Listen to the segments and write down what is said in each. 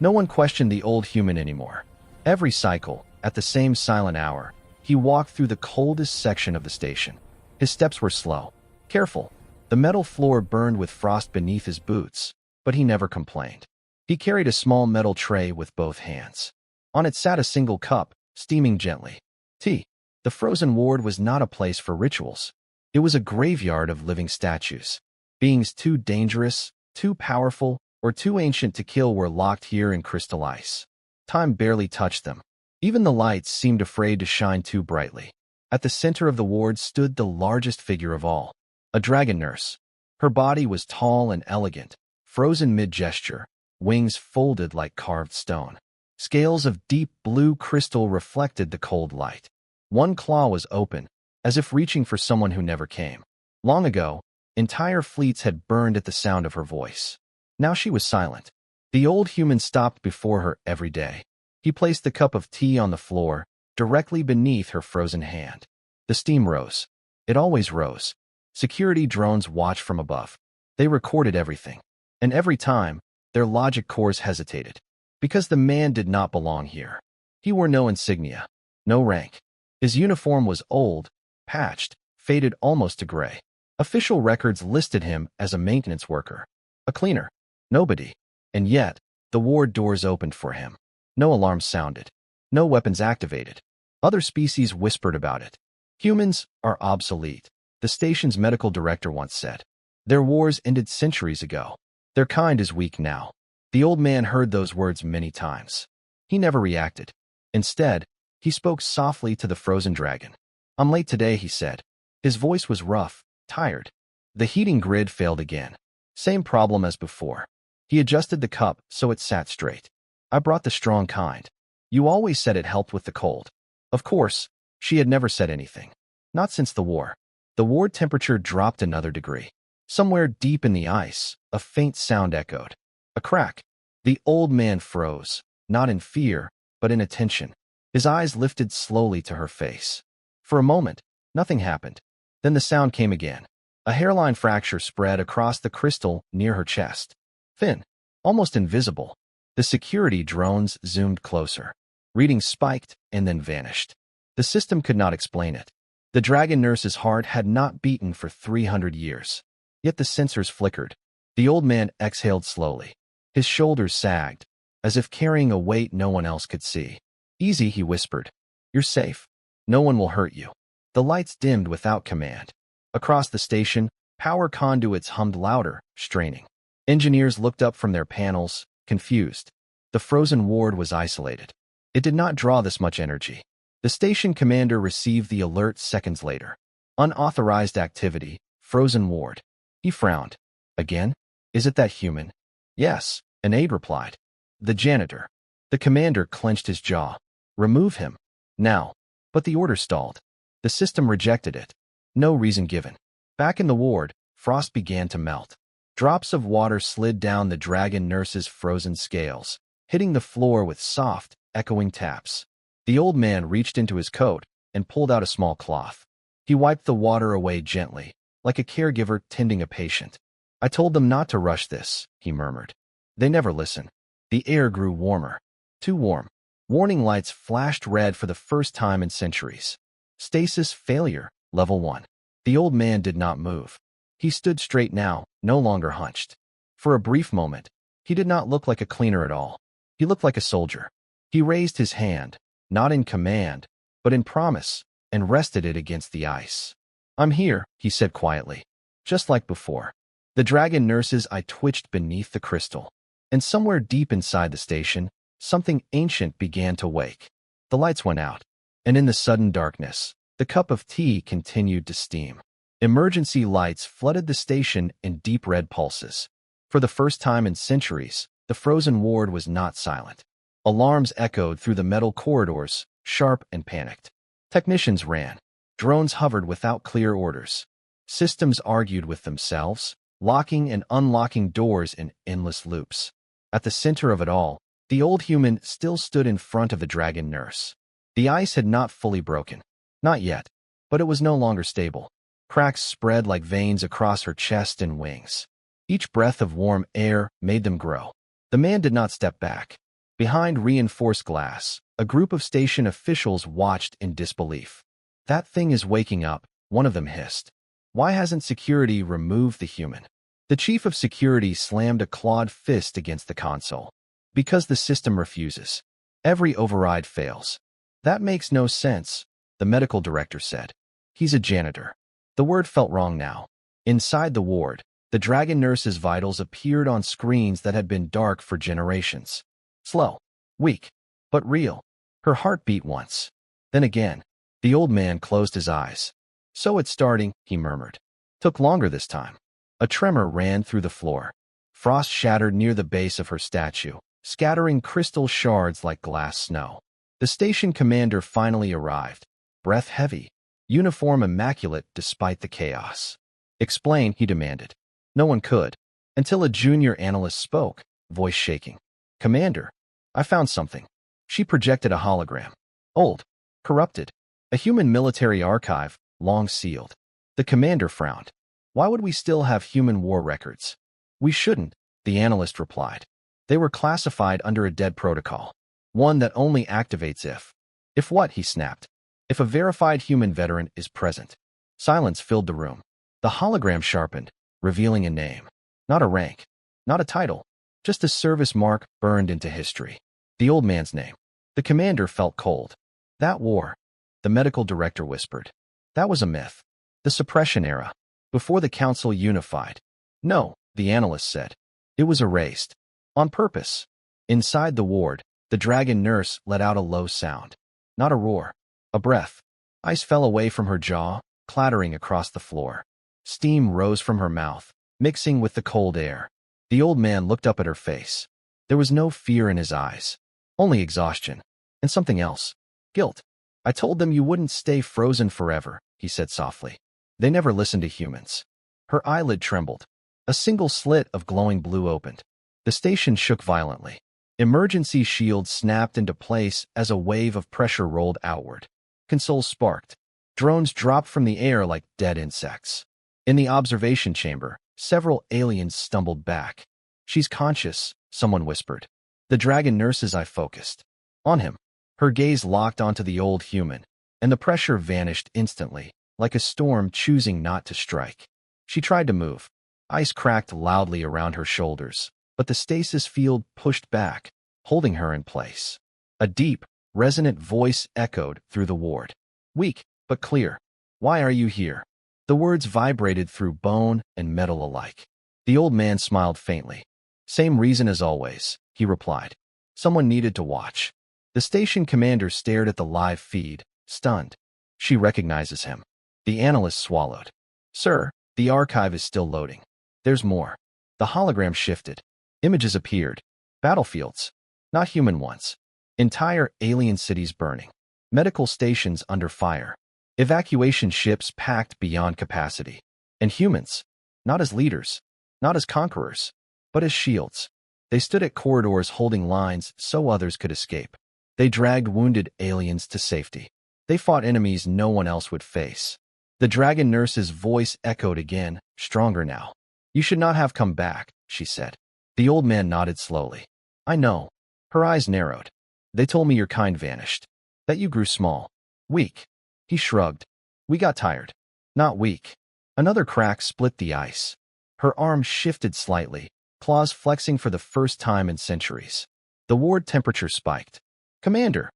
No one questioned the old human anymore. Every cycle, at the same silent hour, he walked through the coldest section of the station. His steps were slow, careful. The metal floor burned with frost beneath his boots, but he never complained. He carried a small metal tray with both hands. On it sat a single cup, steaming gently. Tea. The frozen ward was not a place for rituals. It was a graveyard of living statues. Beings too dangerous, too powerful, or too ancient to kill were locked here in crystal ice. Time barely touched them. Even the lights seemed afraid to shine too brightly. At the center of the ward stood the largest figure of all, a dragon nurse. Her body was tall and elegant, frozen mid-gesture, wings folded like carved stone. Scales of deep blue crystal reflected the cold light. One claw was open, as if reaching for someone who never came. Long ago, entire fleets had burned at the sound of her voice. Now she was silent. The old human stopped before her every day. He placed the cup of tea on the floor, directly beneath her frozen hand. The steam rose. It always rose. Security drones watched from above. They recorded everything. And every time, their logic cores hesitated. Because the man did not belong here. He wore no insignia, no rank. His uniform was old, patched, faded almost to gray. Official records listed him as a maintenance worker, a cleaner, nobody. And yet, the ward doors opened for him. No alarms sounded. No weapons activated. Other species whispered about it. Humans are obsolete, the station's medical director once said. Their wars ended centuries ago. Their kind is weak now. The old man heard those words many times. He never reacted. Instead, he spoke softly to the frozen dragon. I'm late today, he said. His voice was rough, tired. The heating grid failed again. Same problem as before. He adjusted the cup so it sat straight. I brought the strong kind. You always said it helped with the cold. Of course, she had never said anything. Not since the war. The ward temperature dropped another degree. Somewhere deep in the ice, a faint sound echoed. A crack. The old man froze, not in fear, but in attention. His eyes lifted slowly to her face. For a moment, nothing happened. Then the sound came again. A hairline fracture spread across the crystal near her chest. Thin, almost invisible. The security drones zoomed closer. Readings spiked and then vanished. The system could not explain it. The dragon nurse's heart had not beaten for 300 years. Yet the sensors flickered. The old man exhaled slowly. His shoulders sagged, as if carrying a weight no one else could see. Easy, he whispered. You're safe. No one will hurt you. The lights dimmed without command. Across the station, power conduits hummed louder, straining. Engineers looked up from their panels, confused. The frozen ward was isolated. It did not draw this much energy. The station commander received the alert seconds later. Unauthorized activity, frozen ward. He frowned. Again? Is it that human? Yes, an aide replied. The janitor. The commander clenched his jaw. Remove him. Now. But the order stalled. The system rejected it. No reason given. Back in the ward, frost began to melt. Drops of water slid down the dragon nurse's frozen scales, hitting the floor with soft, echoing taps. The old man reached into his coat and pulled out a small cloth. He wiped the water away gently, like a caregiver tending a patient. I told them not to rush this, he murmured. They never listen. The air grew warmer. Too warm. Warning lights flashed red for the first time in centuries. Stasis failure, level 1. The old man did not move. He stood straight now, no longer hunched. For a brief moment, he did not look like a cleaner at all. He looked like a soldier. He raised his hand, not in command, but in promise, and rested it against the ice. I'm here, he said quietly. Just like before. The dragon nurse's eye twitched beneath the crystal. And somewhere deep inside the station, something ancient began to wake. The lights went out. And in the sudden darkness, the cup of tea continued to steam. Emergency lights flooded the station in deep red pulses. For the first time in centuries, the frozen ward was not silent. Alarms echoed through the metal corridors, sharp and panicked. Technicians ran. Drones hovered without clear orders. Systems argued with themselves, locking and unlocking doors in endless loops. At the center of it all, the old human still stood in front of the dragon nurse. The ice had not fully broken. Not yet, but it was no longer stable. Cracks spread like veins across her chest and wings. Each breath of warm air made them grow. The man did not step back. Behind reinforced glass, a group of station officials watched in disbelief. "That thing is waking up," one of them hissed. "Why hasn't security removed the human?" The chief of security slammed a clawed fist against the console. "Because the system refuses. Every override fails." "That makes no sense," the medical director said. "He's a janitor." The word felt wrong now. Inside the ward, the dragon nurse's vitals appeared on screens that had been dark for generations. Slow, weak, but real. Her heart beat once. Then again. The old man closed his eyes. "So it's starting," he murmured. Took longer this time. A tremor ran through the floor. Frost shattered near the base of her statue, scattering crystal shards like glass snow. The station commander finally arrived, breath heavy, uniform immaculate despite the chaos. "Explain," he demanded. No one could, until a junior analyst spoke, voice shaking. "Commander, I found something." She projected a hologram. Old, corrupted, a human military archive, long sealed. The commander frowned. "Why would we still have human war records?" "We shouldn't," the analyst replied. "They were classified under a dead protocol. One that only activates if." "If what?" he snapped. "If a verified human veteran is present." Silence filled the room. The hologram sharpened, revealing a name. Not a rank, not a title, just a service mark burned into history. The old man's name. The commander felt cold. "That war," the medical director whispered. "That was a myth. The suppression era. Before the council unified." "No," the analyst said. "It was erased. On purpose." Inside the ward, the dragon nurse let out a low sound. Not a roar. A breath. Ice fell away from her jaw, clattering across the floor. Steam rose from her mouth, mixing with the cold air. The old man looked up at her face. There was no fear in his eyes. Only exhaustion. And something else. Guilt. "I told them you wouldn't stay frozen forever," he said softly. "They never listened to humans." Her eyelid trembled. A single slit of glowing blue opened. The station shook violently. Emergency shields snapped into place as a wave of pressure rolled outward. Consoles sparked. Drones dropped from the air like dead insects. In the observation chamber, several aliens stumbled back. "She's conscious," someone whispered. The dragon nurse's eye focused. On him. Her gaze locked onto the old human, and the pressure vanished instantly, like a storm choosing not to strike. She tried to move. Ice cracked loudly around her shoulders, but the stasis field pushed back, holding her in place. A deep, resonant voice echoed through the ward. Weak, but clear. "Why are you here?" The words vibrated through bone and metal alike. The old man smiled faintly. "Same reason as always," he replied. "Someone needed to watch." The station commander stared at the live feed, stunned. She recognizes him. The analyst swallowed. "Sir, the archive is still loading. There's more." The hologram shifted. Images appeared. Battlefields. Not human ones. Entire alien cities burning. Medical stations under fire. Evacuation ships packed beyond capacity. And humans. Not as leaders. Not as conquerors. But as shields. They stood at corridors holding lines so others could escape. They dragged wounded aliens to safety. They fought enemies no one else would face. The dragon nurse's voice echoed again, stronger now. "You should not have come back," she said. The old man nodded slowly. "I know." Her eyes narrowed. "They told me your kind vanished. That you grew small. Weak." He shrugged. "We got tired." "Not weak." Another crack split the ice. Her arm shifted slightly, claws flexing for the first time in centuries. The ward temperature spiked. "Commander!"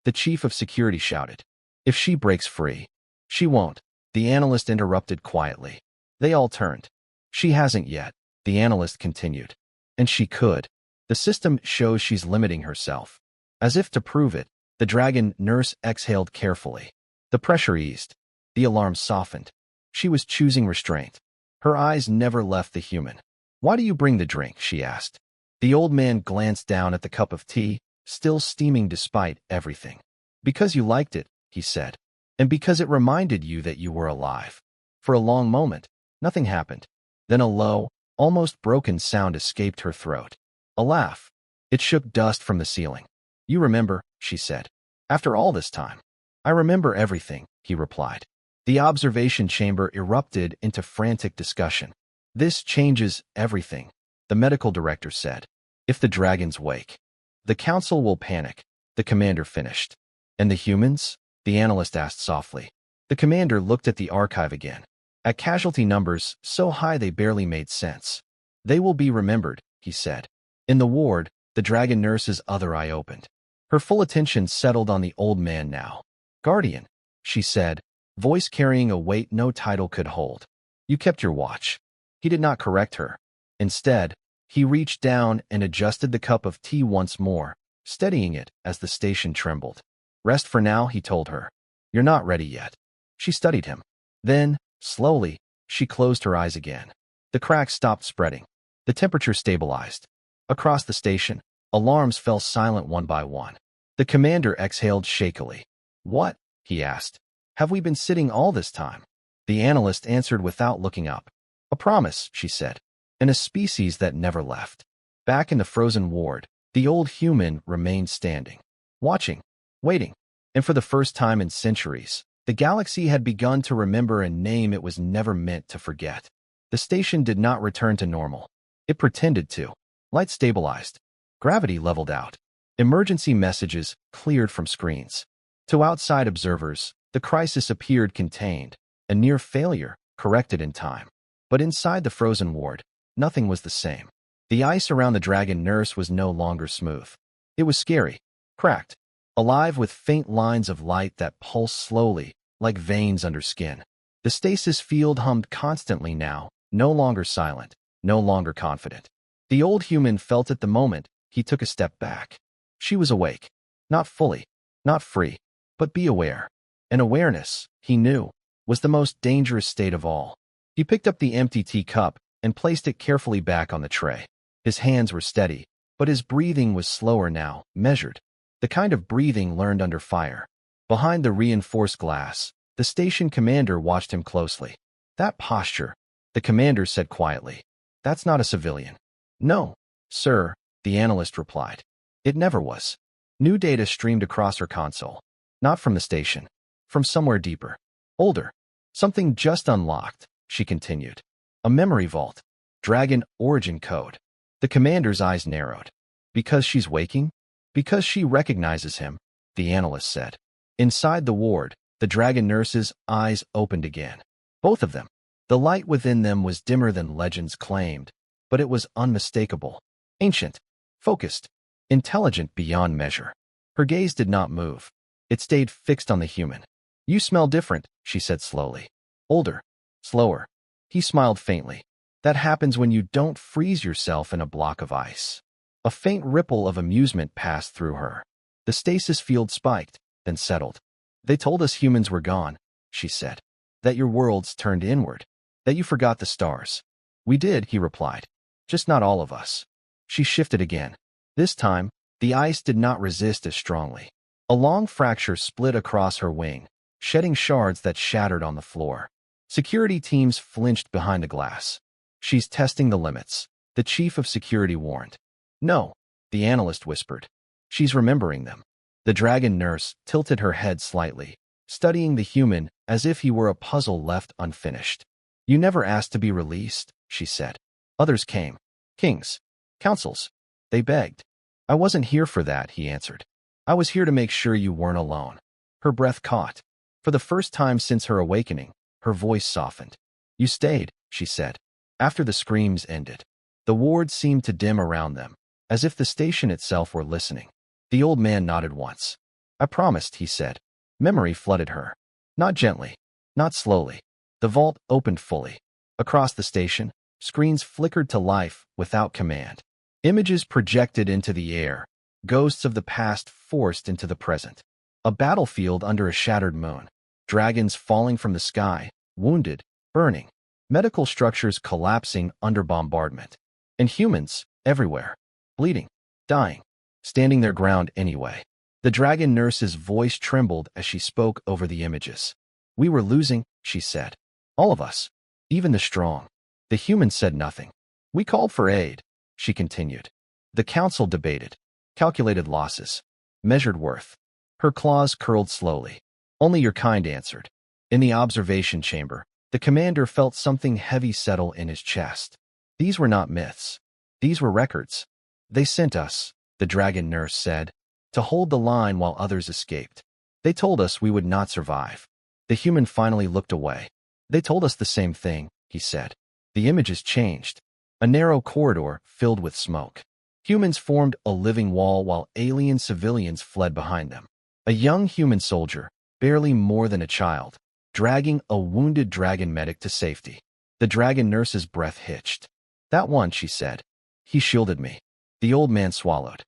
the chief of security shouted. "If she breaks free." "She won't," the analyst interrupted quietly. They all turned. "She hasn't yet," the analyst continued. "And she could. The system shows she's limiting herself." As if to prove it, the dragon nurse exhaled carefully. The pressure eased. The alarm softened. She was choosing restraint. Her eyes never left the human. "Why do you bring the drink?" she asked. The old man glanced down at the cup of tea, still steaming despite everything. "Because you liked it," he said. "And because it reminded you that you were alive." For a long moment, nothing happened. Then a low, almost broken sound escaped her throat. A laugh. It shook dust from the ceiling. "You remember," she said. "After all this time." "I remember everything," he replied. The observation chamber erupted into frantic discussion. "This changes everything," the medical director said. "If the dragons wake." The council will panic, the commander finished. And the humans? The analyst asked softly. The commander looked at the archive again. At casualty numbers so high they barely made sense. They will be remembered, he said. In the ward, the dragon nurse's other eye opened. Her full attention settled on the old man now. Guardian, she said, voice carrying a weight no title could hold. You kept your watch. He did not correct her. Instead, he reached down and adjusted the cup of tea once more, steadying it as the station trembled. Rest for now, he told her. You're not ready yet. She studied him. Then, slowly, she closed her eyes again. The cracks stopped spreading. The temperature stabilized. Across the station, alarms fell silent one by one. The commander exhaled shakily. What? He asked. Have we been sitting all this time? The analyst answered without looking up. A promise, she said, and a species that never left. Back in the frozen ward, the old human remained standing, watching, waiting, and for the first time in centuries, the galaxy had begun to remember a name it was never meant to forget. The station did not return to normal. It pretended to. Light stabilized. Gravity leveled out. Emergency messages cleared from screens. To outside observers, the crisis appeared contained, a near failure, corrected in time. But inside the frozen ward, nothing was the same. The ice around the dragon nurse was no longer smooth. It was scary, cracked, alive with faint lines of light that pulsed slowly, like veins under skin. The stasis field hummed constantly now, no longer silent, no longer confident. The old human felt at the moment he took a step back. She was awake. Not fully, not free, but be aware. And awareness, he knew, was the most dangerous state of all. He picked up the empty teacup and placed it carefully back on the tray. His hands were steady, but his breathing was slower now, measured. The kind of breathing learned under fire. Behind the reinforced glass, the station commander watched him closely. That posture, the commander said quietly. That's not a civilian. No, sir, the analyst replied. It never was. New data streamed across her console. Not from the station. From somewhere deeper. Older. Something just unlocked, she continued. A memory vault. Dragon origin code. The commander's eyes narrowed. Because she's waking? Because she recognizes him, the analyst said. Inside the ward, the dragon nurse's eyes opened again. Both of them. The light within them was dimmer than legends claimed, but it was unmistakable. Ancient. Focused. Intelligent beyond measure. Her gaze did not move. It stayed fixed on the human. You smell different, she said slowly. Older. Slower. He smiled faintly. That happens when you don't freeze yourself in a block of ice. A faint ripple of amusement passed through her. The stasis field spiked, then settled. They told us humans were gone, she said. That your worlds turned inward. That you forgot the stars. We did, he replied. Just not all of us. She shifted again. This time, the ice did not resist as strongly. A long fracture split across her wing, shedding shards that shattered on the floor. Security teams flinched behind the glass. She's testing the limits, the chief of security warned. No, the analyst whispered. She's remembering them. The dragon nurse tilted her head slightly, studying the human as if he were a puzzle left unfinished. You never asked to be released, she said. Others came. Kings. Councils. They begged. I wasn't here for that, he answered. I was here to make sure you weren't alone. Her breath caught. For the first time since her awakening, her voice softened. You stayed, she said. After the screams ended, the ward seemed to dim around them, as if the station itself were listening. The old man nodded once. I promised, he said. Memory flooded her. Not gently, not slowly. The vault opened fully. Across the station, screens flickered to life without command. Images projected into the air, ghosts of the past forced into the present. A battlefield under a shattered moon. Dragons falling from the sky, wounded, burning. Medical structures collapsing under bombardment. And humans, everywhere. Bleeding, dying, standing their ground anyway. The dragon nurse's voice trembled as she spoke over the images. We were losing, she said. All of us. Even the strong. The human said nothing. We called for aid, she continued. The council debated. Calculated losses. Measured worth. Her claws curled slowly. Only your kind answered. In the observation chamber, the commander felt something heavy settle in his chest. These were not myths. These were records. They sent us, the dragon nurse said, to hold the line while others escaped. They told us we would not survive. The human finally looked away. They told us the same thing, he said. The images changed. A narrow corridor filled with smoke. Humans formed a living wall while alien civilians fled behind them. A young human soldier, barely more than a child, dragging a wounded dragon medic to safety. The dragon nurse's breath hitched. That one, she said. He shielded me. The old man swallowed.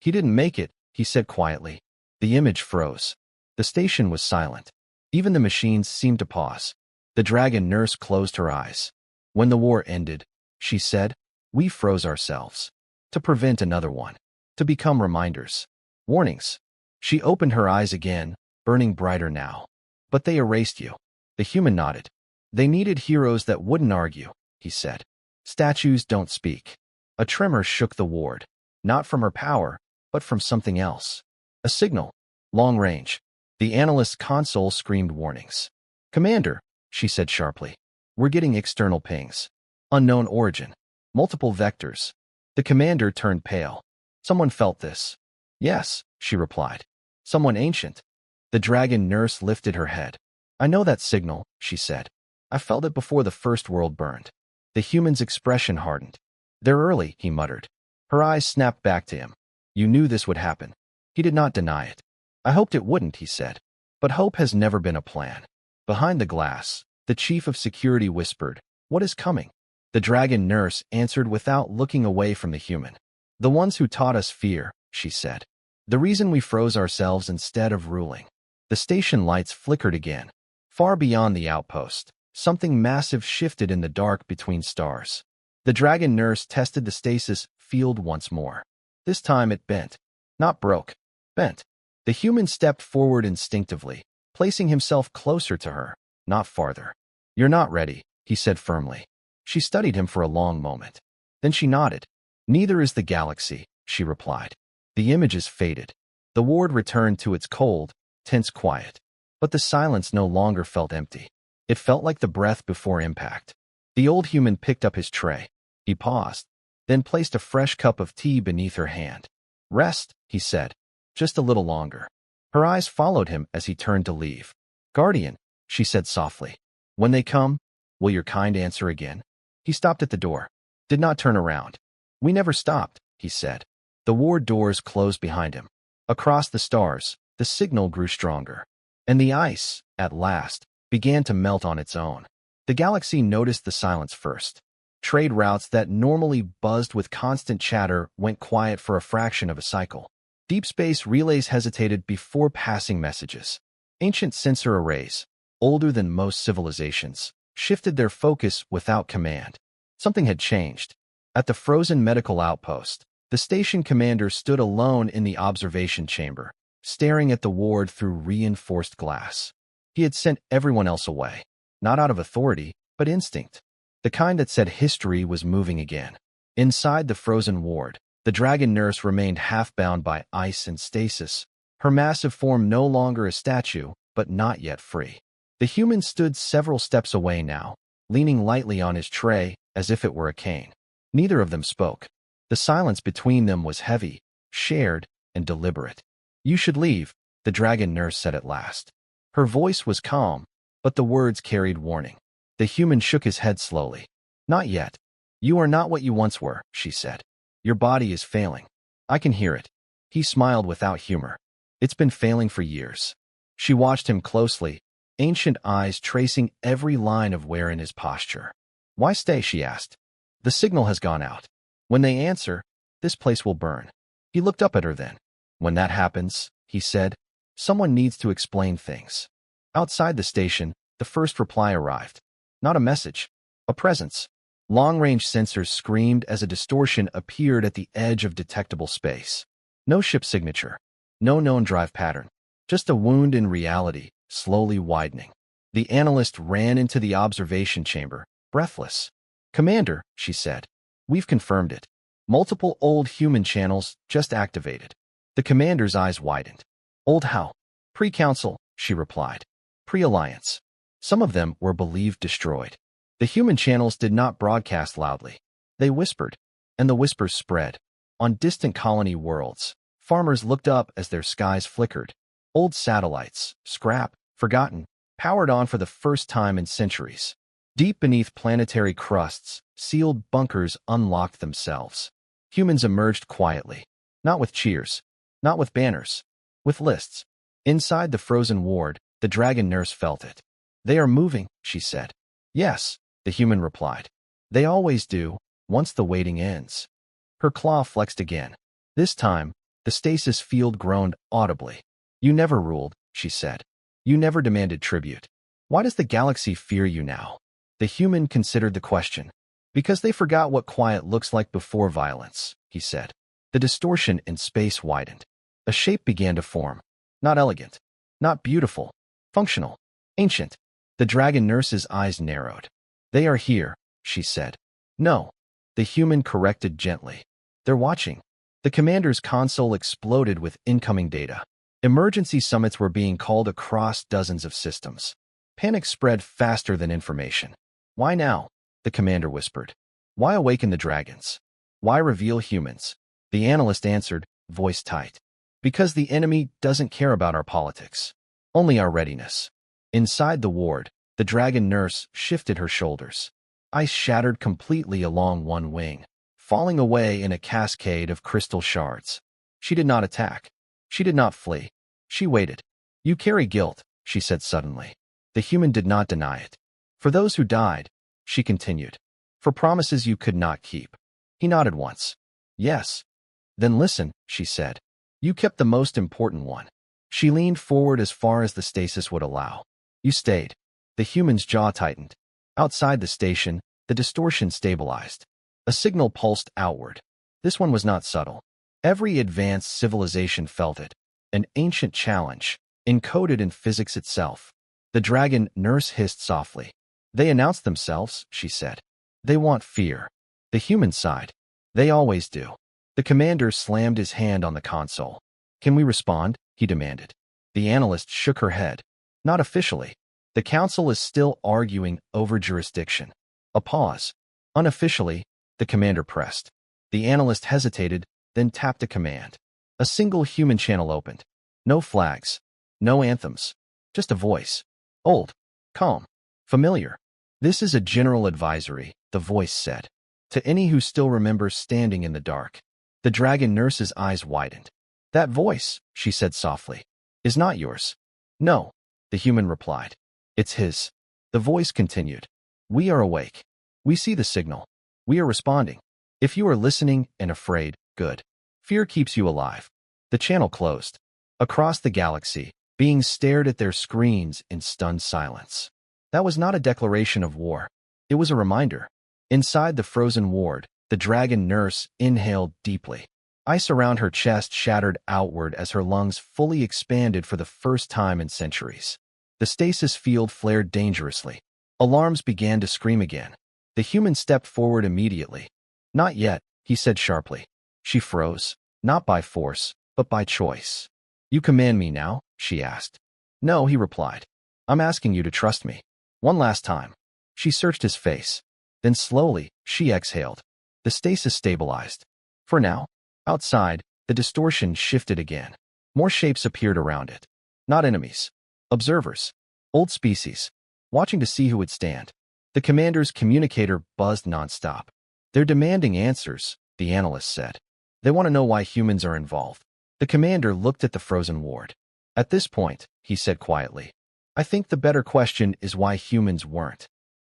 He didn't make it, he said quietly. The image froze. The station was silent. Even the machines seemed to pause. The dragon nurse closed her eyes. When the war ended, she said, we froze ourselves. To prevent another one. To become reminders. Warnings. She opened her eyes again, burning brighter now. But they erased you. The human nodded. They needed heroes that wouldn't argue, he said. Statues don't speak. A tremor shook the ward. Not from her power, but from something else. A signal. Long range. The analyst's console screamed warnings. Commander, she said sharply. We're getting external pings. Unknown origin. Multiple vectors. The commander turned pale. Someone felt this. Yes, she replied. Someone ancient. The dragon nurse lifted her head. I know that signal, she said. I felt it before the first world burned. The human's expression hardened. They're early, he muttered. Her eyes snapped back to him. You knew this would happen. He did not deny it. I hoped it wouldn't, he said. But hope has never been a plan. Behind the glass, the chief of security whispered, what is coming? The dragon nurse answered without looking away from the human. The ones who taught us fear, she said. The reason we froze ourselves instead of ruling. The station lights flickered again. Far beyond the outpost, something massive shifted in the dark between stars. The dragon nurse tested the stasis field once more. This time it bent. Not broke. Bent. The human stepped forward instinctively, placing himself closer to her, not farther. You're not ready, he said firmly. She studied him for a long moment. Then she nodded. Neither is the galaxy, she replied. The images faded. The ward returned to its cold, tense quiet. But the silence no longer felt empty. It felt like the breath before impact. The old human picked up his tray. He paused, then placed a fresh cup of tea beneath her hand. Rest, he said. Just a little longer. Her eyes followed him as he turned to leave. Guardian, she said softly. When they come, will your kind answer again? He stopped at the door. Did not turn around. We never stopped, he said. The ward doors closed behind him. Across the stars, the signal grew stronger. And the ice, at last, began to melt on its own. The galaxy noticed the silence first. Trade routes that normally buzzed with constant chatter went quiet for a fraction of a cycle. Deep space relays hesitated before passing messages. Ancient sensor arrays, older than most civilizations, shifted their focus without command. Something had changed. At the frozen medical outpost, the station commander stood alone in the observation chamber, staring at the ward through reinforced glass. He had sent everyone else away, not out of authority, but instinct. The kind that said history was moving again. Inside the frozen ward, the dragon nurse remained half-bound by ice and stasis, her massive form no longer a statue, but not yet free. The human stood several steps away now, leaning lightly on his tray as if it were a cane. Neither of them spoke. The silence between them was heavy, shared, and deliberate. You should leave, the dragon nurse said at last. Her voice was calm, but the words carried warning. The human shook his head slowly. Not yet. You are not what you once were, she said. Your body is failing. I can hear it. He smiled without humor. It's been failing for years. She watched him closely, ancient eyes tracing every line of wear in his posture. Why stay, she asked. The signal has gone out. When they answer, this place will burn. He looked up at her then. When that happens, he said, someone needs to explain things. Outside the station, the first reply arrived. Not a message, a presence. Long-range sensors screamed as a distortion appeared at the edge of detectable space. No ship signature, no known drive pattern, just a wound in reality, slowly widening. The analyst ran into the observation chamber, breathless. Commander, she said, we've confirmed it. Multiple old human channels just activated. The commander's eyes widened. Old how? Pre-council, she replied. Pre-alliance. Some of them were believed destroyed. The human channels did not broadcast loudly. They whispered, and the whispers spread. On distant colony worlds, farmers looked up as their skies flickered. Old satellites, scrap, forgotten, powered on for the first time in centuries. Deep beneath planetary crusts, sealed bunkers unlocked themselves. Humans emerged quietly. Not with cheers. Not with banners. With lists. Inside the frozen ward, the dragon nurse felt it. "They are moving," she said. "Yes," the human replied. "They always do, once the waiting ends." Her claw flexed again. This time, the stasis field groaned audibly. "You never ruled," she said. "You never demanded tribute. Why does the galaxy fear you now?" The human considered the question. "Because they forgot what quiet looks like before violence," he said. The distortion in space widened. A shape began to form. Not elegant. Not beautiful. Functional. Ancient. The dragon nurse's eyes narrowed. "They are here," she said. "No." The human corrected gently. "They're watching." The commander's console exploded with incoming data. Emergency summits were being called across dozens of systems. Panic spread faster than information. "Why now?" the commander whispered. "Why awaken the dragons? Why reveal humans?" The analyst answered, voice tight. "Because the enemy doesn't care about our politics. Only our readiness." Inside the ward, the dragon nurse shifted her shoulders. Ice shattered completely along one wing, falling away in a cascade of crystal shards. She did not attack. She did not flee. She waited. "You carry guilt," she said suddenly. The human did not deny it. "For those who died," she continued. "For promises you could not keep." He nodded once. "Yes." "Then listen," she said. "You kept the most important one." She leaned forward as far as the stasis would allow. "You stayed." The human's jaw tightened. Outside the station, the distortion stabilized. A signal pulsed outward. This one was not subtle. Every advanced civilization felt it. An ancient challenge, encoded in physics itself. The dragon nurse hissed softly. "They announce themselves," she said. "They want fear." The human sighed. "They always do." The commander slammed his hand on the console. "Can we respond?" he demanded. The analyst shook her head. "Not officially. The council is still arguing over jurisdiction." A pause. "Unofficially," the commander pressed. The analyst hesitated, then tapped a command. A single human channel opened. No flags. No anthems. Just a voice. Old. Calm. Familiar. "This is a general advisory," the voice said. "To any who still remember standing in the dark." The dragon nurse's eyes widened. "That voice," she said softly, "is not yours." "No," the human replied. "It's his." The voice continued. "We are awake. We see the signal. We are responding. If you are listening and afraid, good. Fear keeps you alive." The channel closed. Across the galaxy, beings stared at their screens in stunned silence. That was not a declaration of war. It was a reminder. Inside the frozen ward, the dragon nurse inhaled deeply. Ice around her chest shattered outward as her lungs fully expanded for the first time in centuries. The stasis field flared dangerously. Alarms began to scream again. The human stepped forward immediately. "Not yet," he said sharply. She froze, not by force, but by choice. "You command me now?" she asked. "No," he replied. "I'm asking you to trust me. One last time." She searched his face. Then slowly, she exhaled. The stasis stabilized. For now. Outside, the distortion shifted again. More shapes appeared around it. Not enemies. Observers. Old species. Watching to see who would stand. The commander's communicator buzzed nonstop. "They're demanding answers," the analyst said. "They want to know why humans are involved." The commander looked at the frozen ward. "At this point," he said quietly, "I think the better question is why humans weren't."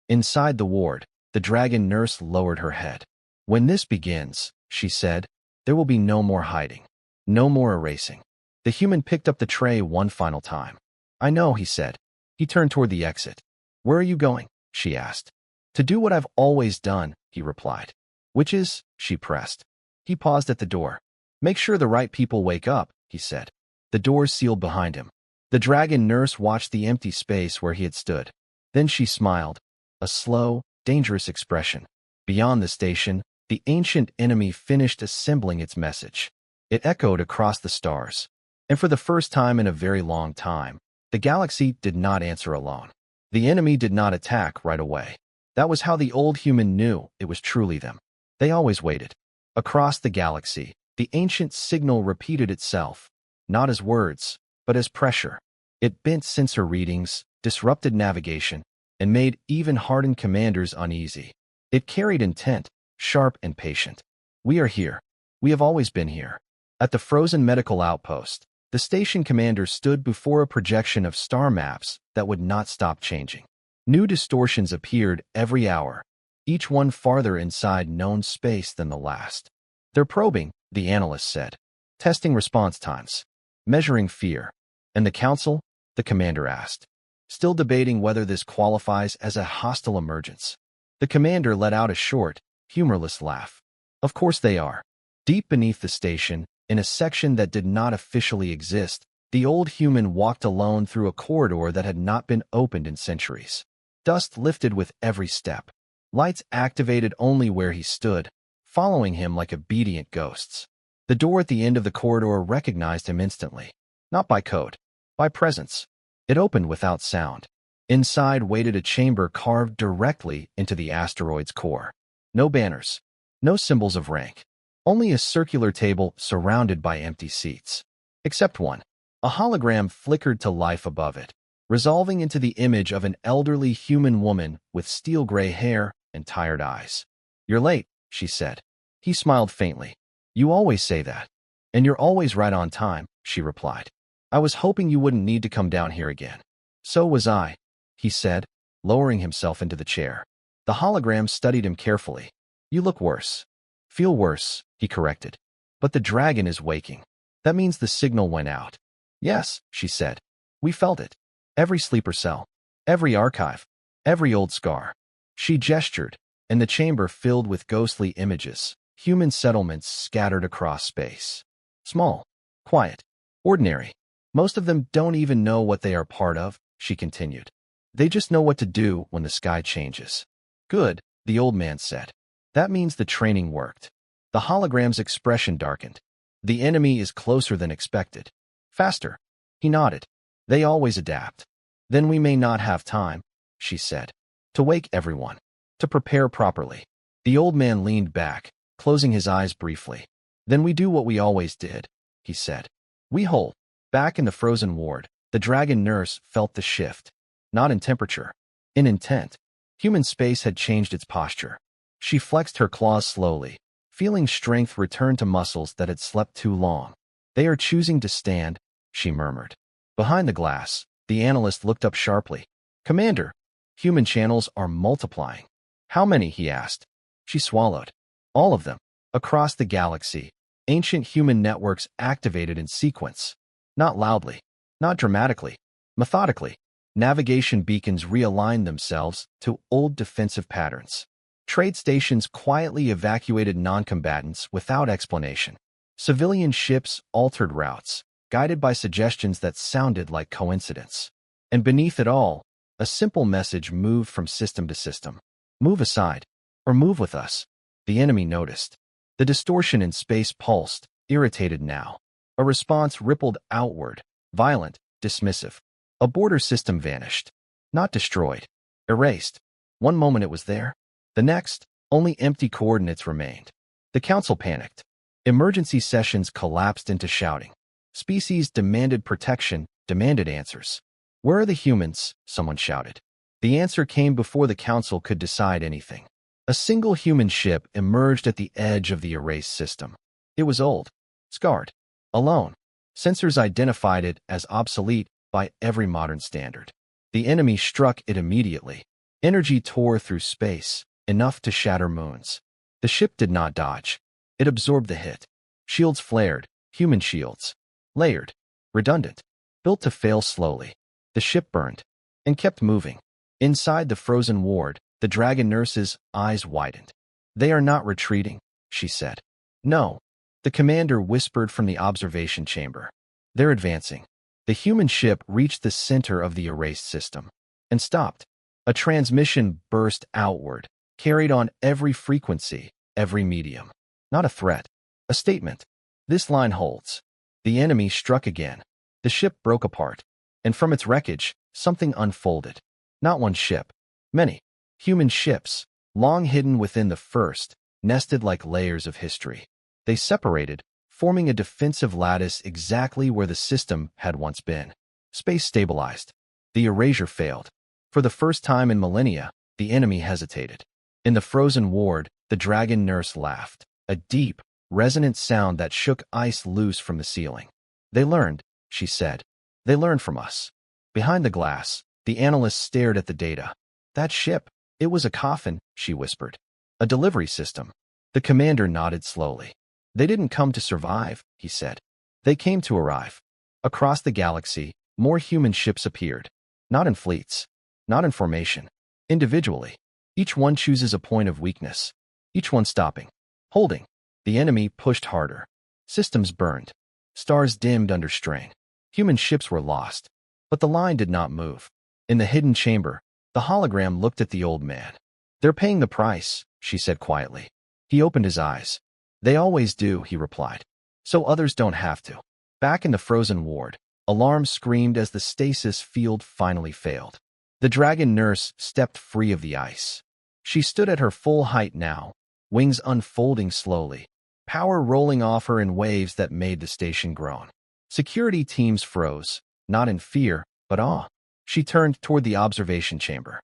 Inside the ward, the dragon nurse lowered her head. "When this begins," she said, "there will be no more hiding. No more erasing." The human picked up the tray one final time. "I know," he said. He turned toward the exit. "Where are you going?" she asked. "To do what I've always done," he replied. "Which is?" she pressed. He paused at the door. "Make sure the right people wake up," he said. The doors sealed behind him. The dragon nurse watched the empty space where he had stood. Then she smiled, a slow, dangerous expression. Beyond the station, the ancient enemy finished assembling its message. It echoed across the stars. And for the first time in a very long time, the galaxy did not answer alone. The enemy did not attack right away. That was how the old human knew it was truly them. They always waited. Across the galaxy, the ancient signal repeated itself, not as words, but as pressure. It bent sensor readings, disrupted navigation, and made even hardened commanders uneasy. It carried intent, sharp and patient. We are here. We have always been here. At the frozen medical outpost, the station commander stood before a projection of star maps that would not stop changing. New distortions appeared every hour, each one farther inside known space than the last. They're probing, the analyst said, testing response times, measuring fear. And the council? The commander asked, still debating whether this qualifies as a hostile emergence. The commander let out a short, humorless laugh. Of course they are. Deep beneath the station, in a section that did not officially exist, the old human walked alone through a corridor that had not been opened in centuries. Dust lifted with every step. Lights activated only where he stood, following him like obedient ghosts. The door at the end of the corridor recognized him instantly. Not by code, by presence. It opened without sound. Inside waited a chamber carved directly into the asteroid's core. No banners, no symbols of rank. Only a circular table surrounded by empty seats. Except one. A hologram flickered to life above it, resolving into the image of an elderly human woman with steel-gray hair and tired eyes. "You're late," she said. He smiled faintly. "You always say that. And you're always right on time," she replied. "I was hoping you wouldn't need to come down here again." "So was I," he said, lowering himself into the chair. The hologram studied him carefully. "You look worse." "Feel worse," he corrected. "But the dragon is waking. That means the signal went out." "Yes," she said. "We felt it. Every sleeper cell, every archive, every old scar." She gestured, and the chamber filled with ghostly images, human settlements scattered across space. Small, quiet, ordinary. Most of them don't even know what they are part of, she continued. They just know what to do when the sky changes. "Good," the old man said. "That means the training worked." The hologram's expression darkened. "The enemy is closer than expected. Faster." He nodded. "They always adapt." "Then we may not have time," she said, "to wake everyone, to prepare properly." The old man leaned back, closing his eyes briefly. "Then we do what we always did," he said. "We hold." Back in the frozen ward, the dragon nurse felt the shift. Not in temperature, in intent. Human space had changed its posture. She flexed her claws slowly, feeling strength return to muscles that had slept too long. "They are choosing to stand," she murmured. Behind the glass, the analyst looked up sharply. "Commander, human channels are multiplying." "How many?" he asked. She swallowed. "All of them. Across the galaxy, ancient human networks activated in sequence. Not loudly, not dramatically, methodically. Navigation beacons realigned themselves to old defensive patterns. Trade stations quietly evacuated non-combatants without explanation. Civilian ships altered routes, guided by suggestions that sounded like coincidence. And beneath it all, a simple message moved from system to system. "Move aside, or move with us." The enemy noticed. The distortion in space pulsed, irritated now. A response rippled outward, violent, dismissive. A border system vanished. Not destroyed. Erased. One moment it was there. The next, only empty coordinates remained. The council panicked. Emergency sessions collapsed into shouting. Species demanded protection, demanded answers. "Where are the humans?" someone shouted. The answer came before the council could decide anything. A single human ship emerged at the edge of the erased system. It was old, scarred, alone. Sensors identified it as obsolete by every modern standard. The enemy struck it immediately. Energy tore through space, enough to shatter moons. The ship did not dodge. It absorbed the hit. Shields flared, human shields. Layered, redundant, built to fail slowly. The ship burned, and kept moving. Inside the frozen ward, the dragon nurse's eyes widened. "They are not retreating," she said. "No," the commander whispered from the observation chamber. "They're advancing." The human ship reached the center of the erased system and stopped. A transmission burst outward, carried on every frequency, every medium. Not a threat, a statement. "This line holds." The enemy struck again. The ship broke apart, and from its wreckage, something unfolded. Not one ship, many. Human ships, long hidden within the first, nested like layers of history. They separated, forming a defensive lattice exactly where the system had once been. Space stabilized. The erasure failed. For the first time in millennia, the enemy hesitated. In the frozen ward, the dragon nurse laughed, a deep, resonant sound that shook ice loose from the ceiling. They learned, she said. They learned from us. Behind the glass, the analyst stared at the data. That ship, it was a coffin, she whispered. A delivery system. The commander nodded slowly. They didn't come to survive, he said. They came to arrive. Across the galaxy, more human ships appeared. Not in fleets. Not in formation. Individually. Each one chooses a point of weakness. Each one stopping. Holding. The enemy pushed harder. Systems burned. Stars dimmed under strain. Human ships were lost. But the line did not move. In the hidden chamber, the hologram looked at the old man. They're paying the price, she said quietly. He opened his eyes. They always do, he replied. So others don't have to. Back in the frozen ward, alarms screamed as the stasis field finally failed. The dragon nurse stepped free of the ice. She stood at her full height now, wings unfolding slowly, power rolling off her in waves that made the station groan. Security teams froze, not in fear, but awe. She turned toward the observation chamber.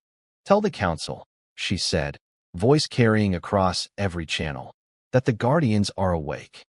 Tell the council, she said, voice carrying across every channel, that the guardians are awake.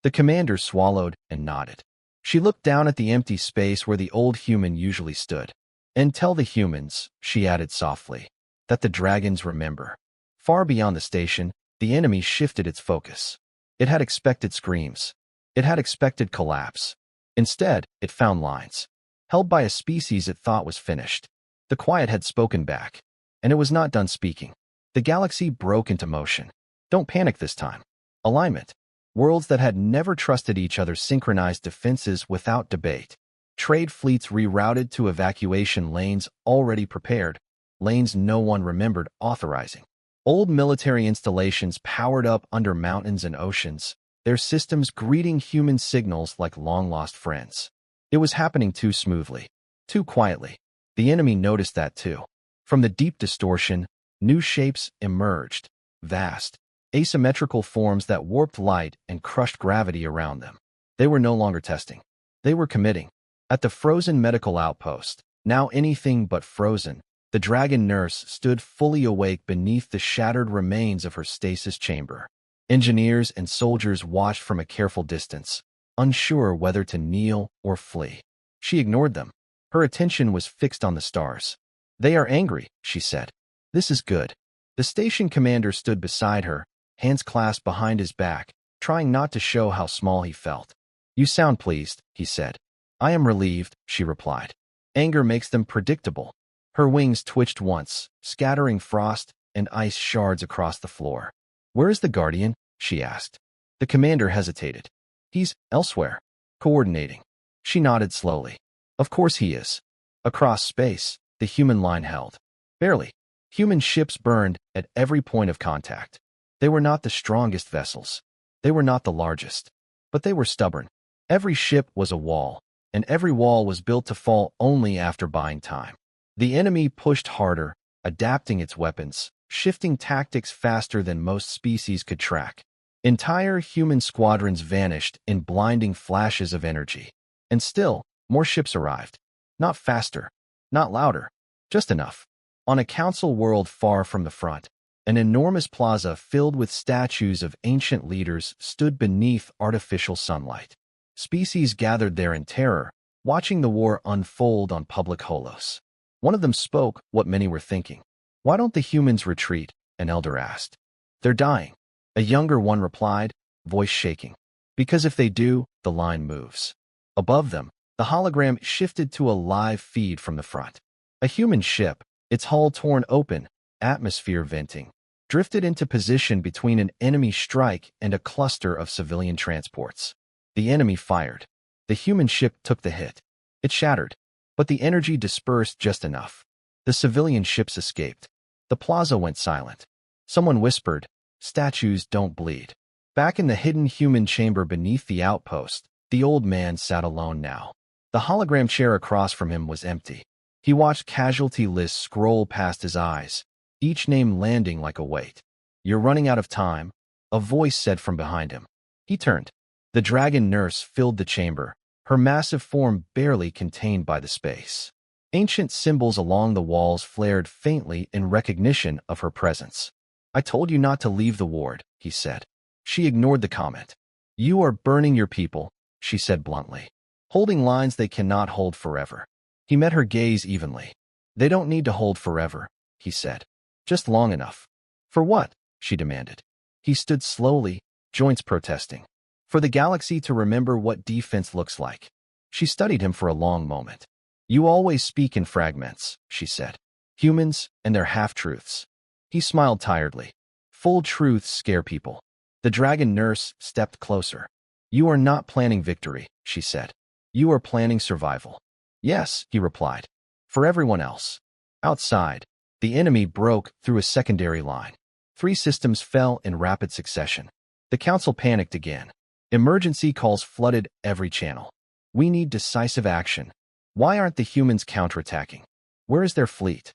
The commander swallowed and nodded. She looked down at the empty space where the old human usually stood. And tell the humans, she added softly, that the dragons remember. Far beyond the station, the enemy shifted its focus. It had expected screams. It had expected collapse. Instead, it found lines, held by a species it thought was finished. The quiet had spoken back, and it was not done speaking. The galaxy broke into motion. Don't panic this time. Alignment. Worlds that had never trusted each other synchronized defenses without debate. Trade fleets rerouted to evacuation lanes already prepared, lanes no one remembered authorizing. Old military installations powered up under mountains and oceans, their systems greeting human signals like long-lost friends. It was happening too smoothly, too quietly. The enemy noticed that too. From the deep distortion, new shapes emerged, vast, asymmetrical forms that warped light and crushed gravity around them. They were no longer testing. They were committing. At the frozen medical outpost, now anything but frozen, the dragon nurse stood fully awake beneath the shattered remains of her stasis chamber. Engineers and soldiers watched from a careful distance, unsure whether to kneel or flee. She ignored them. Her attention was fixed on the stars. They are angry, she said. This is good. The station commander stood beside her, hands clasped behind his back, trying not to show how small he felt. You sound pleased, he said. I am relieved, she replied. Anger makes them predictable. Her wings twitched once, scattering frost and ice shards across the floor. Where is the guardian? She asked. The commander hesitated. He's elsewhere. Coordinating. She nodded slowly. Of course he is. Across space, the human line held. Barely. Human ships burned at every point of contact. They were not the strongest vessels. They were not the largest. But they were stubborn. Every ship was a wall, and every wall was built to fall only after buying time. The enemy pushed harder, adapting its weapons, shifting tactics faster than most species could track. Entire human squadrons vanished in blinding flashes of energy. And still, more ships arrived. Not faster, not louder, just enough. On a council world far from the front, an enormous plaza filled with statues of ancient leaders stood beneath artificial sunlight. Species gathered there in terror, watching the war unfold on public holos. One of them spoke what many were thinking. Why don't the humans retreat? An elder asked. They're dying. A younger one replied, voice shaking. Because if they do, the line moves. Above them, the hologram shifted to a live feed from the front. A human ship, its hull torn open, atmosphere venting, drifted into position between an enemy strike and a cluster of civilian transports. The enemy fired. The human ship took the hit. It shattered, but the energy dispersed just enough. The civilian ships escaped. The plaza went silent. Someone whispered, statues don't bleed. Back in the hidden human chamber beneath the outpost, the old man sat alone now. The hologram chair across from him was empty. He watched casualty lists scroll past his eyes, each name landing like a weight. You're running out of time, a voice said from behind him. He turned. The dragon nurse filled the chamber, her massive form barely contained by the space. Ancient symbols along the walls flared faintly in recognition of her presence. I told you not to leave the ward, he said. She ignored the comment. You are burning your people, she said bluntly. Holding lines they cannot hold forever. He met her gaze evenly. They don't need to hold forever, he said. Just long enough. For what? She demanded. He stood slowly, joints protesting. For the galaxy to remember what defense looks like. She studied him for a long moment. You always speak in fragments, she said. Humans and their half-truths. He smiled tiredly. Full truths scare people. The dragon nurse stepped closer. You are not planning victory, she said. You are planning survival. Yes, he replied. For everyone else. Outside, the enemy broke through a secondary line. 3 systems fell in rapid succession. The council panicked again. Emergency calls flooded every channel. We need decisive action. Why aren't the humans counterattacking? Where is their fleet?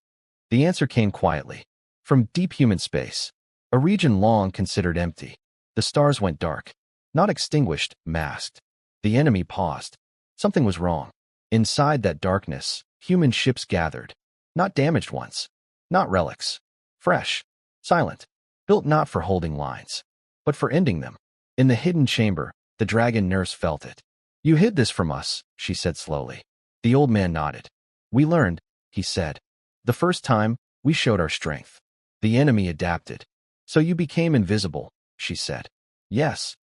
The answer came quietly. From deep human space. A region long considered empty. The stars went dark. Not extinguished, masked. The enemy paused. Something was wrong. Inside that darkness, human ships gathered. Not damaged ones. Not relics. Fresh. Silent. Built not for holding lines, but for ending them. In the hidden chamber, the dragon nurse felt it. You hid this from us, she said slowly. The old man nodded. We learned, he said. The first time, we showed our strength. The enemy adapted. So you became invisible, she said. Yes.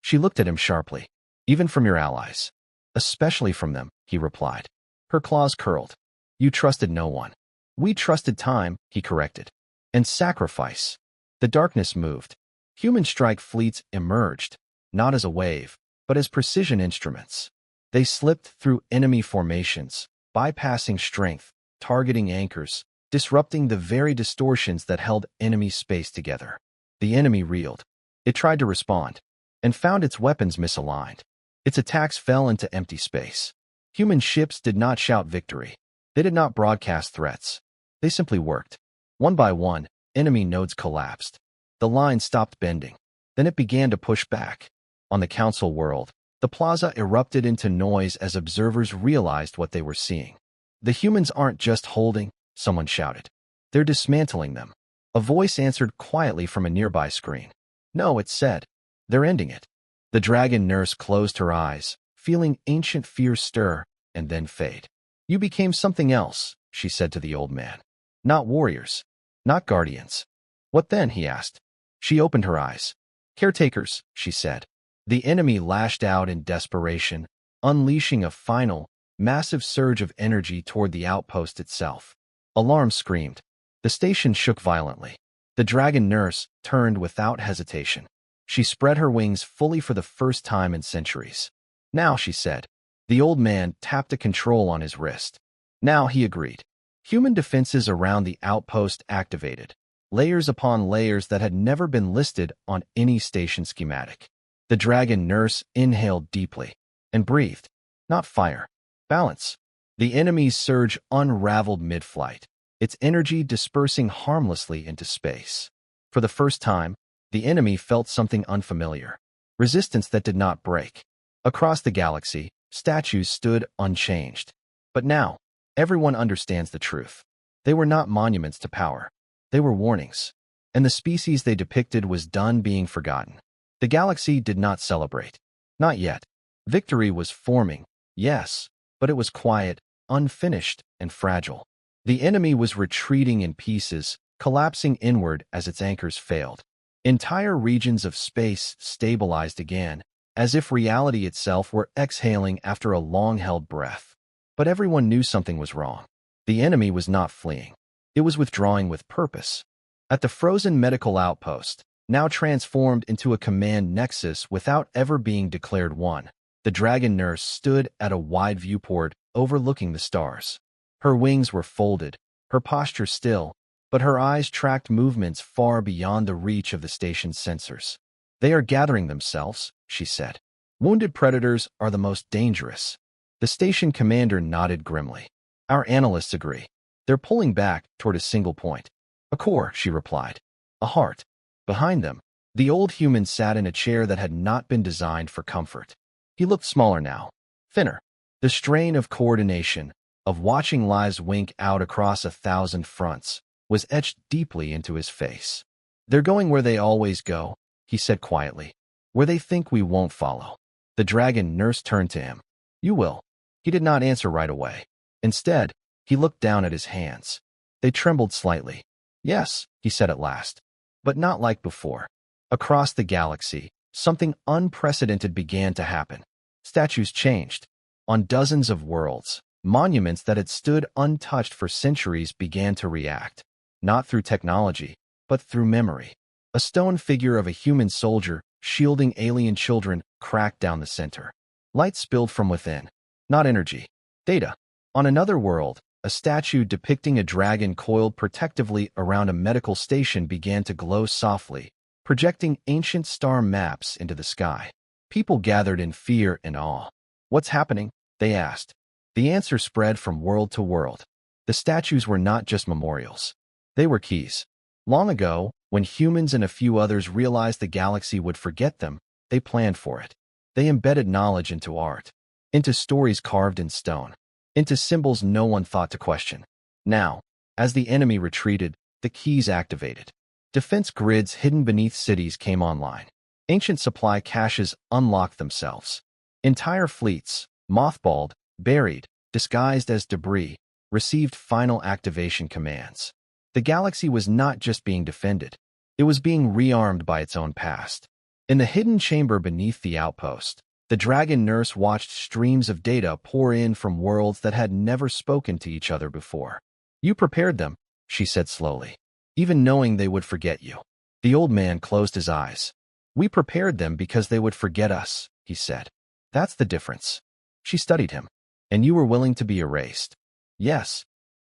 She looked at him sharply. Even from your allies. Especially from them, he replied. Her claws curled. You trusted no one. We trusted time, he corrected. And sacrifice. The darkness moved. Human strike fleets emerged, not as a wave, but as precision instruments. They slipped through enemy formations, bypassing strength, targeting anchors, disrupting the very distortions that held enemy space together. The enemy reeled. It tried to respond, and found its weapons misaligned. Its attacks fell into empty space. Human ships did not shout victory. They did not broadcast threats. They simply worked. One by one, enemy nodes collapsed. The line stopped bending. Then it began to push back. On the council world, the plaza erupted into noise as observers realized what they were seeing. The humans aren't just holding, someone shouted. They're dismantling them. A voice answered quietly from a nearby screen. No, it said. They're ending it. The dragon nurse closed her eyes, feeling ancient fears stir and then fade. You became something else, she said to the old man. Not warriors. Not guardians. What then? He asked. She opened her eyes. Caretakers, she said. The enemy lashed out in desperation, unleashing a final, massive surge of energy toward the outpost itself. Alarm screamed. The station shook violently. The dragon nurse turned without hesitation. She spread her wings fully for the first time in centuries. Now, she said. The old man tapped a control on his wrist. Now, he agreed. Human defenses around the outpost activated. Layers upon layers that had never been listed on any station schematic. The dragon nurse inhaled deeply and breathed. Not fire. Balance. The enemy's surge unraveled mid-flight, its energy dispersing harmlessly into space. For the first time, the enemy felt something unfamiliar. Resistance that did not break. Across the galaxy, statues stood unchanged. But now, everyone understands the truth. They were not monuments to power. They were warnings. And the species they depicted was done being forgotten. The galaxy did not celebrate. Not yet. Victory was forming, yes, but it was quiet, unfinished, and fragile. The enemy was retreating in pieces, collapsing inward as its anchors failed. Entire regions of space stabilized again, as if reality itself were exhaling after a long-held breath. But everyone knew something was wrong. The enemy was not fleeing. It was withdrawing with purpose. At the frozen medical outpost, now transformed into a command nexus without ever being declared one, the dragon nurse stood at a wide viewport overlooking the stars. Her wings were folded, her posture still, but her eyes tracked movements far beyond the reach of the station's sensors. They are gathering themselves, she said. Wounded predators are the most dangerous. The station commander nodded grimly. Our analysts agree. They're pulling back toward a single point. A core, she replied. A heart. Behind them, The old human sat in a chair that had not been designed for comfort. He looked smaller now, thinner. The strain of coordination, of watching lives wink out across 1,000 fronts, was etched deeply into his face. "They're going where they always go," he said quietly. "Where they think we won't follow." The dragon nurse turned to him. "You will." He did not answer right away. Instead, he looked down at his hands. They trembled slightly. "Yes," he said at last. But not like before. Across the galaxy, something unprecedented began to happen. Statues changed. On dozens of worlds, monuments that had stood untouched for centuries began to react. Not through technology, but through memory. A stone figure of a human soldier, shielding alien children, cracked down the center. Light spilled from within. Not energy. Data. On another world, a statue depicting a dragon coiled protectively around a medical station began to glow softly, projecting ancient star maps into the sky. People gathered in fear and awe. "What's happening?" they asked. The answer spread from world to world. The statues were not just memorials. They were keys. Long ago, when humans and a few others realized the galaxy would forget them, they planned for it. They embedded knowledge into art, into stories carved in stone, into symbols no one thought to question. Now, as the enemy retreated, the keys activated. Defense grids hidden beneath cities came online. Ancient supply caches unlocked themselves. Entire fleets, mothballed, buried, disguised as debris, received final activation commands. The galaxy was not just being defended. It was being rearmed by its own past. In the hidden chamber beneath the outpost, the dragon nurse watched streams of data pour in from worlds that had never spoken to each other before. "You prepared them," she said slowly, "even knowing they would forget you." The old man closed his eyes. "We prepared them because they would forget us," he said. "That's the difference." She studied him. "And you were willing to be erased." "Yes."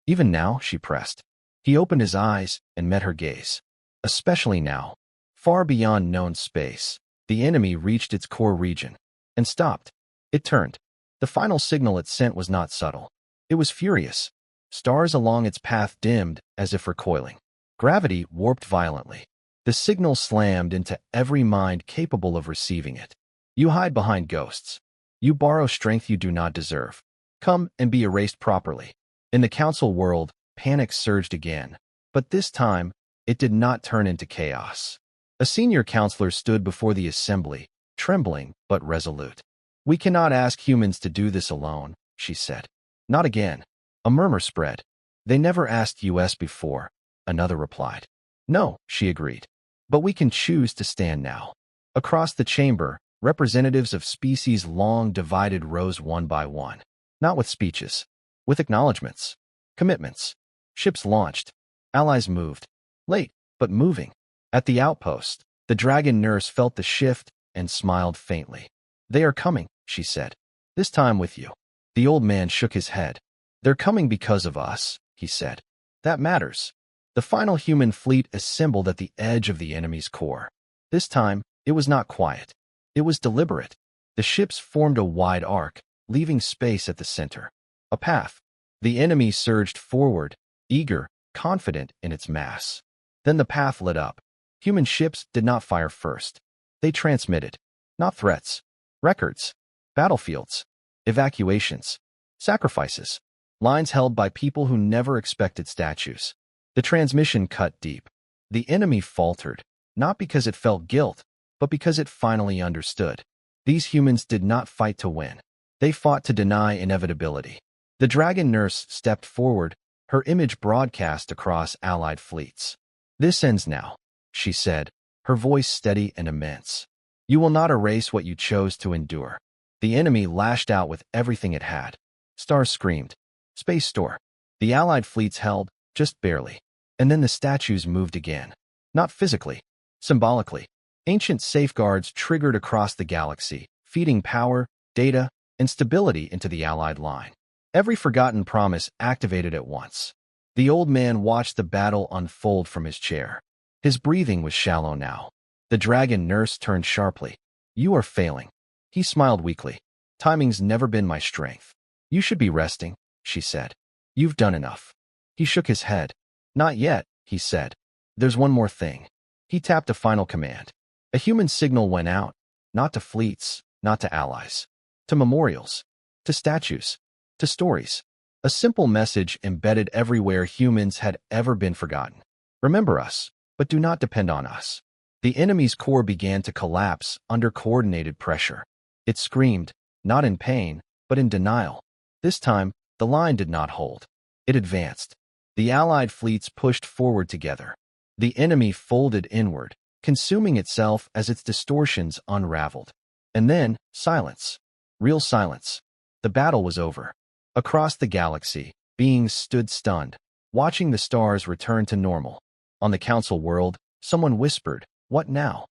"Even now?" she pressed. He opened his eyes and met her gaze. "Especially now." Far beyond known space, the enemy reached its core region and stopped. It turned. The final signal it sent was not subtle. It was furious. Stars along its path dimmed as if recoiling. Gravity warped violently. The signal slammed into every mind capable of receiving it. "You hide behind ghosts. You borrow strength you do not deserve. Come and be erased properly." In the council world, panic surged again, but this time, it did not turn into chaos. A senior counselor stood before the assembly, trembling but resolute. "We cannot ask humans to do this alone," she said. "Not again." A murmur spread. "They never asked us before," another replied. "No," she agreed. "But we can choose to stand now." Across the chamber, representatives of species long divided rose one by one. Not with speeches, with acknowledgments, commitments. Ships launched. Allies moved. Late, but moving. At the outpost, the dragon nurse felt the shift and smiled faintly. "They are coming," she said. "This time with you." The old man shook his head. "They're coming because of us," he said. "That matters." The final human fleet assembled at the edge of the enemy's core. This time, it was not quiet. It was deliberate. The ships formed a wide arc, leaving space at the center. A path. The enemy surged forward, eager, confident in its mass. Then the path lit up. Human ships did not fire first. They transmitted. Not threats. Records. Battlefields. Evacuations. Sacrifices. Lines held by people who never expected statues. The transmission cut deep. The enemy faltered, not because it felt guilt, but because it finally understood. These humans did not fight to win. They fought to deny inevitability. The dragon nurse stepped forward, her image broadcast across allied fleets. "This ends now," she said, her voice steady and immense. "You will not erase what you chose to endure." The enemy lashed out with everything it had. Stars screamed. Space store. The allied fleets held, just barely. And then the statues moved again. Not physically, symbolically. Ancient safeguards triggered across the galaxy, feeding power, data, and stability into the allied line. Every forgotten promise activated at once. The old man watched the battle unfold from his chair. His breathing was shallow now. The dragon nurse turned sharply. "You are failing." He smiled weakly. "Timing's never been my strength." "You should be resting," she said. "You've done enough." He shook his head. "Not yet," he said. "There's one more thing." He tapped a final command. A human signal went out, not to fleets, not to allies, to memorials, to statues, to stories. A simple message embedded everywhere humans had ever been forgotten. Remember us, but do not depend on us. The enemy's core began to collapse under coordinated pressure. It screamed, not in pain, but in denial. This time, the line did not hold. It advanced. The Allied fleets pushed forward together. The enemy folded inward, consuming itself as its distortions unraveled. And then, silence. Real silence. The battle was over. Across the galaxy, beings stood stunned, watching the stars return to normal. On the council world, someone whispered, "What now?"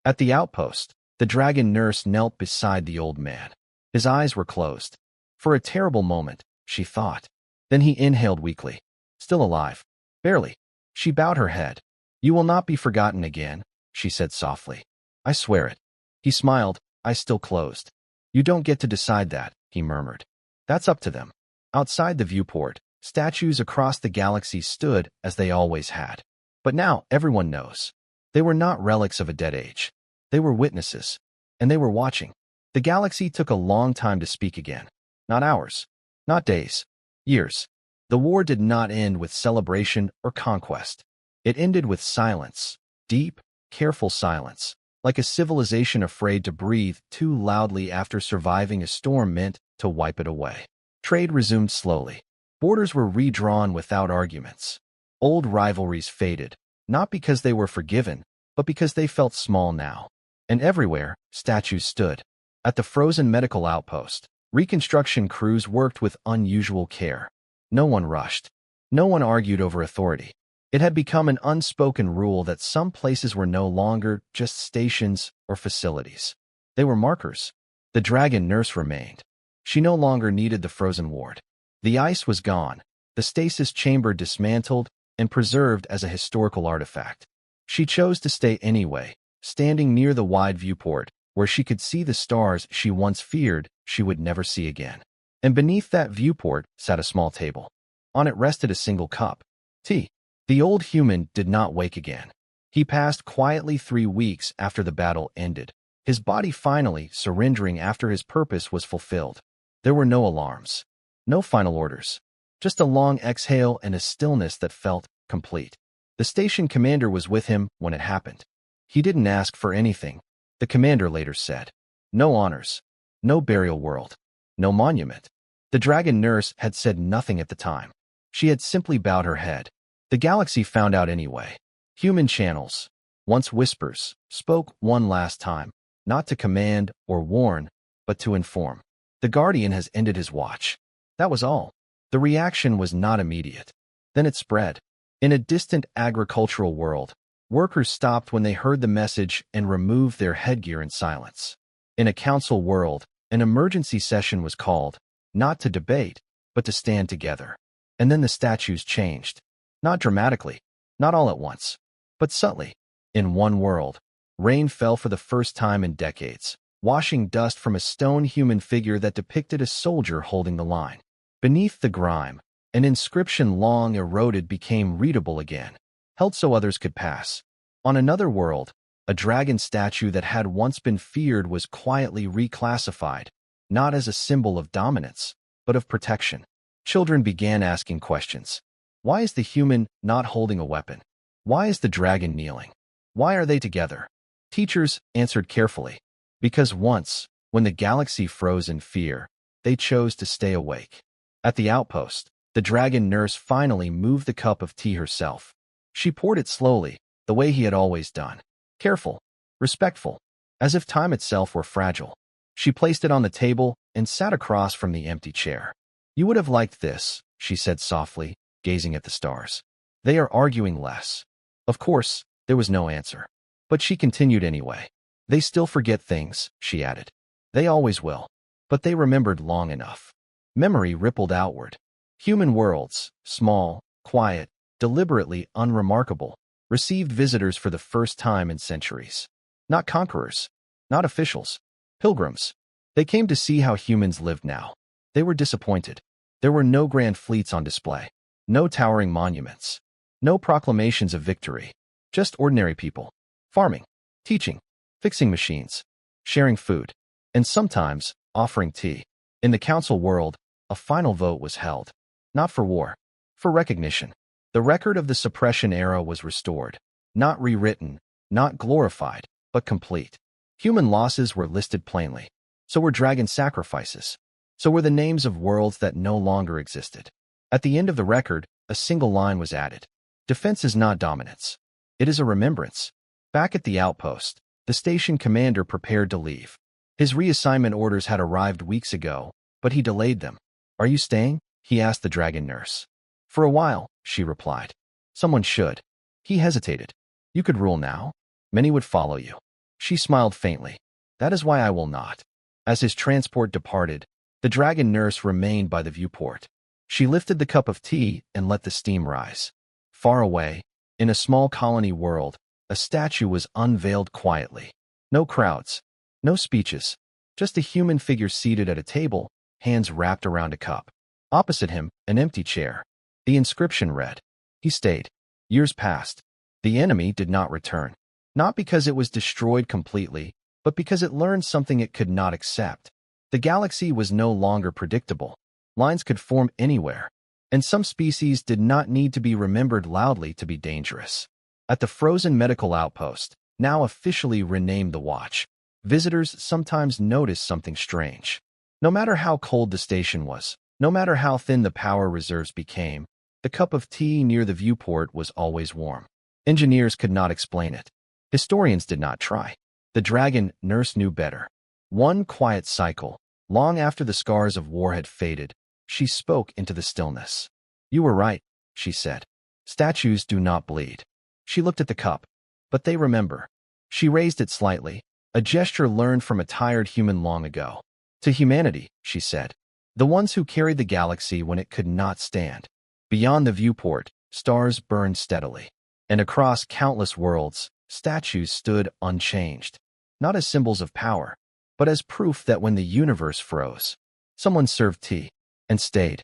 At the outpost, the dragon nurse knelt beside the old man. His eyes were closed. For a terrible moment, she thought. Then he inhaled weakly. Still alive. Barely. She bowed her head. "You will not be forgotten again," she said softly. "I swear it." He smiled, eyes still closed. "You don't get to decide that," he murmured. "That's up to them." Outside the viewport, statues across the galaxy stood as they always had. But now everyone knows. They were not relics of a dead age. They were witnesses. And they were watching. The galaxy took a long time to speak again. Not hours. Not days. Years. The war did not end with celebration or conquest. It ended with silence. Deep, careful silence. Like a civilization afraid to breathe too loudly after surviving a storm meant to wipe it away. Trade resumed slowly. Borders were redrawn without arguments. Old rivalries faded, not because they were forgiven, but because they felt small now. And everywhere, statues stood. At the frozen medical outpost, reconstruction crews worked with unusual care. No one rushed. No one argued over authority. It had become an unspoken rule that some places were no longer just stations or facilities. They were markers. The dragon nurse remained. She no longer needed the frozen ward. The ice was gone, the stasis chamber dismantled and preserved as a historical artifact. She chose to stay anyway, standing near the wide viewport, where she could see the stars she once feared she would never see again. And beneath that viewport sat a small table. On it rested a single cup. Tea. The old human did not wake again. He passed quietly 3 weeks after the battle ended, his body finally surrendering after his purpose was fulfilled. There were no alarms, no final orders, just a long exhale and a stillness that felt complete. The station commander was with him when it happened. He didn't ask for anything, the commander later said. No honors, no burial world, no monument. The dragon nurse had said nothing at the time. She had simply bowed her head. The galaxy found out anyway. Human channels, once whispers, spoke one last time, not to command or warn, but to inform. The Guardian has ended his watch. That was all. The reaction was not immediate. Then it spread. In a distant agricultural world, workers stopped when they heard the message and removed their headgear in silence. In a council world, an emergency session was called, not to debate, but to stand together. And then the statues changed. Not dramatically, not all at once, but subtly. In one world, rain fell for the first time in decades, washing dust from a stone human figure that depicted a soldier holding the line. Beneath the grime, an inscription long eroded became readable again, held so others could pass. On another world, a dragon statue that had once been feared was quietly reclassified, not as a symbol of dominance, but of protection. Children began asking questions. Why is the human not holding a weapon? Why is the dragon kneeling? Why are they together? Teachers answered carefully. Because once, when the galaxy froze in fear, they chose to stay awake. At the outpost, the dragon nurse finally moved the cup of tea herself. She poured it slowly, the way he had always done. Careful, respectful, as if time itself were fragile. She placed it on the table and sat across from the empty chair. "You would have liked this," she said softly, gazing at the stars. "They are arguing less." Of course, there was no answer. But she continued anyway. "They still forget things," she added. "They always will. But they remembered long enough." Memory rippled outward. Human worlds, small, quiet, deliberately unremarkable, received visitors for the first time in centuries. Not conquerors, not officials, pilgrims. They came to see how humans lived now. They were disappointed. There were no grand fleets on display, no towering monuments, no proclamations of victory, just ordinary people, farming, teaching, fixing machines, sharing food, and sometimes offering tea. In the council world, a final vote was held. Not for war, for recognition. The record of the suppression era was restored. Not rewritten, not glorified, but complete. Human losses were listed plainly. So were dragon sacrifices. So were the names of worlds that no longer existed. At the end of the record, a single line was added. Defense is not dominance. It is a remembrance. Back at the outpost, the station commander prepared to leave. His reassignment orders had arrived weeks ago, but he delayed them. Are you staying? He asked the dragon nurse. For a while, she replied. Someone should. He hesitated. You could rule now. Many would follow you. She smiled faintly. That is why I will not. As his transport departed, the dragon nurse remained by the viewport. She lifted the cup of tea and let the steam rise. Far away, in a small colony world, a statue was unveiled quietly. No crowds, no speeches, just a human figure seated at a table, hands wrapped around a cup. Opposite him, an empty chair. The inscription read, "He stayed." Years passed. The enemy did not return. Not because it was destroyed completely, but because it learned something it could not accept. The galaxy was no longer predictable. Lines could form anywhere, and some species did not need to be remembered loudly to be dangerous. At the frozen medical outpost, now officially renamed the Watch, visitors sometimes noticed something strange. No matter how cold the station was, no matter how thin the power reserves became, the cup of tea near the viewport was always warm. Engineers could not explain it. Historians did not try. The dragon nurse knew better. One quiet cycle, long after the scars of war had faded, she spoke into the stillness. You were right, she said. Statues do not bleed. She looked at the cup. But they remember. She raised it slightly, a gesture learned from a tired human long ago. To humanity, she said. The ones who carried the galaxy when it could not stand. Beyond the viewport, stars burned steadily. And across countless worlds, statues stood unchanged. Not as symbols of power, but as proof that when the universe froze, someone served tea and stayed.